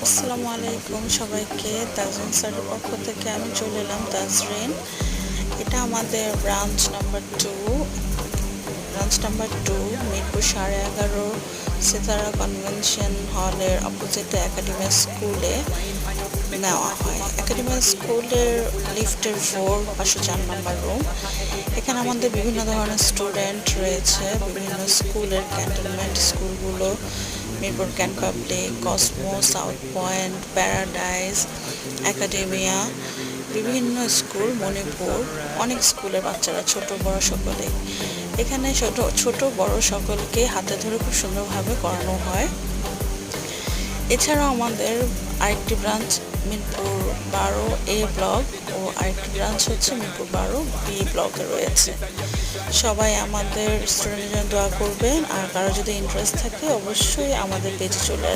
আসসালামু আলাইকুম সবাইকে। তাজরিন স্যারের পক্ষ থেকে আমি চলে এলাম তাজরিন। এটা আমাদের branch number two Mirpur 11.5 Sitara convention হলের অপোজিটে একাডেমি স্কুলে নেওয়া হয়। একাডেমি স্কুলের লিফটের 504 নম্বর রুম। এখানে আমাদের বিভিন্ন ধরনের স্টুডেন্ট রয়েছে, বিভিন্ন স্কুলের ক্যান্টনমেন্ট স্কুলগুলো, Mirpur can public, Cosmo, south point, paradise, academia, বিভিন্ন স্কুল, মণিপুর, অনেক স্কুলের বাচ্চারা ছোট বড় সকলে এখানে ছোট বড় সকলকে হাতে ধরে খুব সুন্দরভাবে করানো হয়। এছাড়াও আমাদের আরেকটি ব্রাঞ্চ মিরপুর 12A ব্লক ও আরেকটি ব্রাঞ্চ হচ্ছে মিরপুর 12B ব্লকে রয়েছে। সবাই আমাদের স্টুডেন্টের জন্য দোয়া করবেন, আর কারো যদি ইন্টারেস্ট থাকে অবশ্যই আমাদের পেজে চলে আসবেন।